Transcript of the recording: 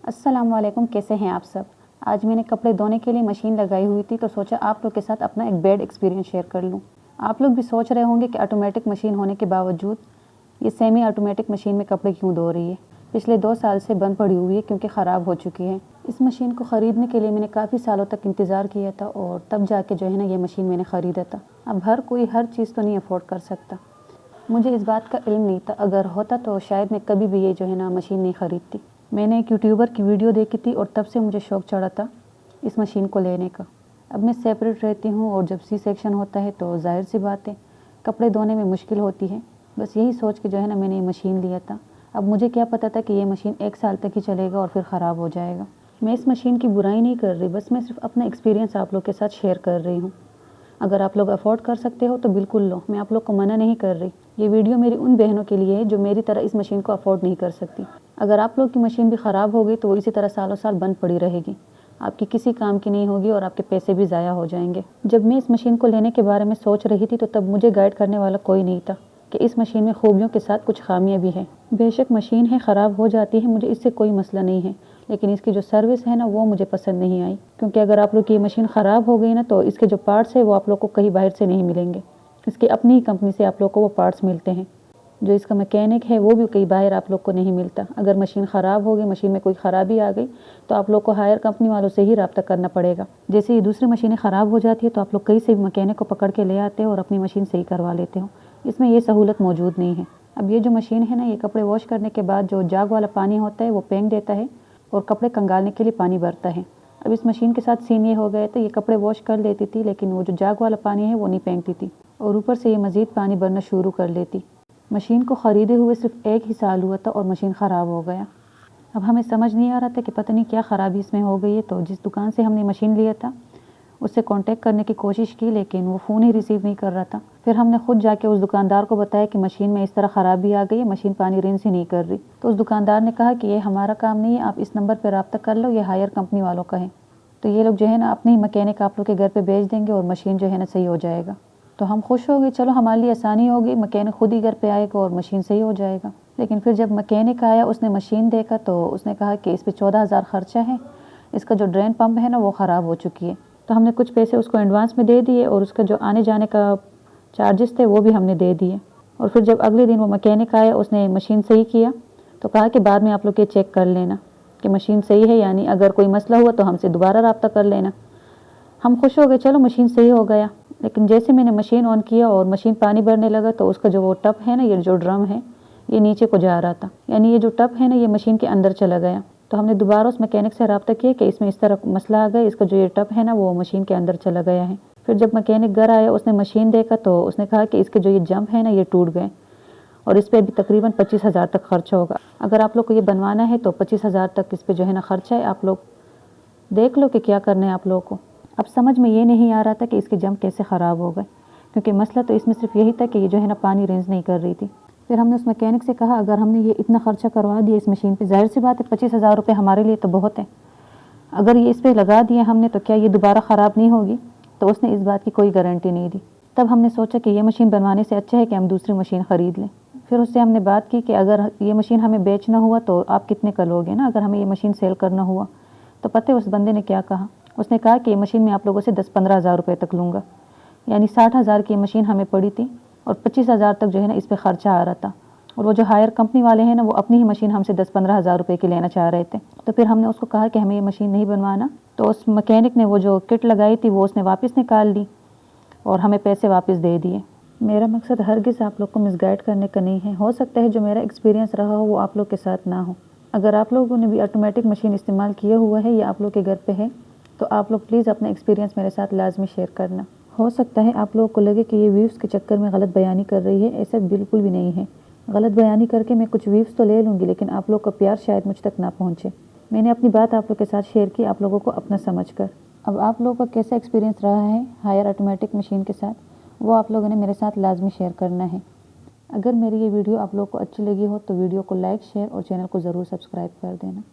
अस्सलाम वालेकुम, कैसे हैं आप सब। आज मैंने कपड़े धोने के लिए मशीन लगाई हुई थी तो सोचा आप लोग के साथ अपना एक बैड एक्सपीरियंस शेयर कर लूँ। आप लोग भी सोच रहे होंगे कि ऑटोमेटिक मशीन होने के बावजूद ये सेमी ऑटोमेटिक मशीन में कपड़े क्यों धो रही है। पिछले 2 साल से बंद पड़ी हुई है क्योंकि ख़राब हो चुकी है। इस मशीन को ख़रीदने के लिए मैंने काफ़ी सालों तक इंतज़ार किया था और तब जाके जो है ना ये मशीन मैंने ख़रीदा था। अब हर कोई हर चीज़ तो नहीं अफोर्ड कर सकता। मुझे इस बात का इल्म नहीं था, अगर होता तो शायद मैं कभी भी ये जो है ना मशीन नहीं ख़रीदती। मैंने एक यूट्यूबर की वीडियो देखी थी और तब से मुझे शौक़ चढ़ा था इस मशीन को लेने का। अब मैं सेपरेट रहती हूँ और जब सी सेक्शन होता है तो ज़ाहिर सी बात है कपड़े धोने में मुश्किल होती है। बस यही सोच के जो है ना मैंने ये मशीन लिया था। अब मुझे क्या पता था कि ये मशीन 1 साल तक ही चलेगा और फिर ख़राब हो जाएगा। मैं इस मशीन की बुराई नहीं कर रही, बस मैं सिर्फ अपना एक्सपीरियंस आप लोग के साथ शेयर कर रही हूँ। अगर आप लोग अफोर्ड कर सकते हो तो बिल्कुल लो, मैं आप लोग को मना नहीं कर रही। ये वीडियो मेरी उन बहनों के लिए है जो मेरी तरह इस मशीन को अफोर्ड नहीं कर सकती। अगर आप लोग की मशीन भी ख़राब हो गई तो वो इसी तरह सालों साल बंद पड़ी रहेगी, आपकी किसी काम की नहीं होगी और आपके पैसे भी ज़ाया हो जाएंगे। जब मैं इस मशीन को लेने के बारे में सोच रही थी तो तब मुझे गाइड करने वाला कोई नहीं था कि इस मशीन में खूबियों के साथ कुछ खामियां भी हैं। बेशक मशीन है ख़राब हो जाती है, मुझे इससे कोई मसला नहीं है, लेकिन इसकी जो सर्विस है ना वो मुझे पसंद नहीं आई। क्योंकि अगर आप लोग की ये मशीन ख़राब हो गई ना तो इसके जो पार्ट्स है वो आप लोग को कहीं बाहर से नहीं मिलेंगे। इसकी अपनी ही कंपनी से आप लोग को वो पार्ट्स मिलते हैं। जो इसका मैकेनिक है वो भी कहीं बाहर आप लोग को नहीं मिलता। अगर मशीन ख़राब हो गई, मशीन में कोई ख़राबी आ गई तो आप लोग को हायर कंपनी वालों से ही रब्ता करना पड़ेगा। जैसे ये दूसरी मशीनें ख़राब हो जाती है तो आप लोग कहीं से भी मैकेनिक को पकड़ के ले आते हो और अपनी मशीन सही करवा लेते हो। इसमें ये सहूलत मौजूद नहीं है। अब ये जो मशीन है ना, ये कपड़े वॉश करने के बाद जो जाग वाला पानी होता है वो फेंक देता है और कपड़े कंगालने के लिए पानी भरता है। अब इस मशीन के साथ सीन ये हो गए तो ये कपड़े वॉश कर लेती थी, लेकिन वो जो जाग वाला पानी है वो नहीं फेंकती थी और ऊपर से ये मज़ीद पानी भरना शुरू कर लेती। मशीन को ख़रीदे हुए सिर्फ 1 ही साल हुआ था और मशीन ख़राब हो गया। अब हमें समझ नहीं आ रहा था कि पता नहीं क्या ख़राबी इसमें हो गई है। तो जिस दुकान से हमने मशीन लिया था उससे कांटेक्ट करने की कोशिश की, लेकिन वो फ़ोन ही रिसीव नहीं कर रहा था। फिर हमने खुद जाके उस दुकानदार को बताया कि मशीन में इस तरह ख़राबी आ गई है, मशीन पानी रिंस ही नहीं कर रही। तो उस दुकानदार ने कहा कि ये हमारा काम नहीं है, आप इस नंबर पर रब्ता कर लो, ये हायर कंपनी वालों का है। तो ये लोग जो है ना अपने ही मैकेनिक आप लोग के घर पर भेज देंगे और मशीन जो है ना सही हो जाएगा। तो हम खुश हो गए, चलो हमारे लिए आसानी होगी, मैकेनिक खुद ही घर पे आएगा और मशीन सही हो जाएगा। लेकिन फिर जब मैकेनिक आया, उसने मशीन देखा तो उसने कहा कि इस पर 14,000 खर्चा है, इसका जो ड्रेन पम्प है ना वो ख़राब हो चुकी है। तो हमने कुछ पैसे उसको एडवांस में दे दिए और उसका जो आने जाने का चार्जेस थे वो भी हमने दे दिए। और फिर जब अगले दिन वो मैकेनिक आया, उसने मशीन सही किया तो कहा कि बाद में आप लोग ये चेक कर लेना कि मशीन सही है, यानी अगर कोई मसला हुआ तो हमसे दोबारा रब्ता कर लेना। हम खुश हो गए, चलो मशीन सही हो गया। लेकिन जैसे मैंने मशीन ऑन किया और मशीन पानी भरने लगा तो उसका जो वो टप है ना, ये जो ड्रम है ये नीचे को जा रहा था, यानी ये जो टप है ना ये मशीन के अंदर चला गया। तो हमने दोबारा उस मैकेनिक से रब्ता किया कि इसमें इस तरह मसला आ गया, इसका जो ये टप है ना वो मशीन के अंदर चला गया है। फिर जब मैकेनिक घर आया, उसने मशीन देखा तो उसने कहा कि इसके जो ये जंप है ना ये टूट गए और इस पर भी तकरीबन 25,000 तक खर्चा होगा। अगर आप लोग को ये बनवाना है तो 25,000 तक इस पर जो है ना खर्चा है। आप लोग देख लो कि क्या करना है आप लोगों को। अब समझ में ये नहीं आ रहा था कि इसके जंप कैसे ख़राब हो गए, क्योंकि मसला तो इसमें सिर्फ यही था कि ये जो है ना पानी रेंज नहीं कर रही थी। फिर हमने उस मैकेनिक से कहा अगर हमने ये इतना खर्चा करवा दिया इस मशीन पे, ज़ाहिर सी बात है 25,000 रुपये हमारे लिए तो बहुत है, अगर ये इस पर लगा दिया हमने तो क्या ये दोबारा ख़राब नहीं होगी। तो उसने इस बात की कोई गारंटी नहीं दी। तब हमने सोचा कि ये मशीन बनवाने से अच्छा है कि हम दूसरी मशीन ख़रीद लें। फिर उससे हमने बात की कि अगर ये मशीन हमें बेचना हुआ तो आप कितने का लोगे ना, अगर हमें ये मशीन सेल करना हुआ। तो पता है उस बंदे ने क्या कहा, उसने कहा कि ये मशीन मैं आप लोगों से 10-15 हज़ार रुपये तक लूँगा, यानी 60,000 की मशीन हमें पड़ी थी और 25,000 तक जो है ना इस पर ख़र्चा आ रहा था। और वो जो हायर कंपनी वाले हैं ना वो अपनी ही मशीन हमसे 10-15 हज़ार रुपये की लेना चाह रहे थे। तो फिर हमने उसको कहा कि हमें ये मशीन नहीं बनवाना। तो उस मैकेनिक ने वो जो किट लगाई थी वो उसने वापस निकाल ली और हमें पैसे वापस दे दिए। मेरा मकसद हरगिज़ आप लोग को मिसगाइड करने का नहीं है। हो सकता है जो मेरा एक्सपीरियंस रहा हो वो आप लोग के साथ ना हो। अगर आप लोगों ने भी ऑटोमेटिक मशीन इस्तेमाल किया हुआ है या आप लोग के घर पे है तो आप लोग प्लीज़ अपना एक्सपीरियंस मेरे साथ लाजमी शेयर करना। हो सकता है आप लोगों को लगे कि ये व्यूज़ के चक्कर में गलत बयानी कर रही है, ऐसा बिल्कुल भी नहीं है। गलत बयानी करके मैं कुछ व्यूज़ तो ले लूँगी, लेकिन आप लोग का प्यार शायद मुझ तक ना पहुँचे। मैंने अपनी बात आप लोग के साथ शेयर की, आप लोगों को अपना समझ कर। अब आप लोगों का कैसा एक्सपीरियंस रहा है हायर ऑटोमेटिक मशीन के साथ, वो आप लोगों ने मेरे साथ लाजमी शेयर करना है। अगर मेरी ये वीडियो आप लोगों को अच्छी लगी हो तो वीडियो को लाइक, शेयर और चैनल को ज़रूर सब्सक्राइब कर देना।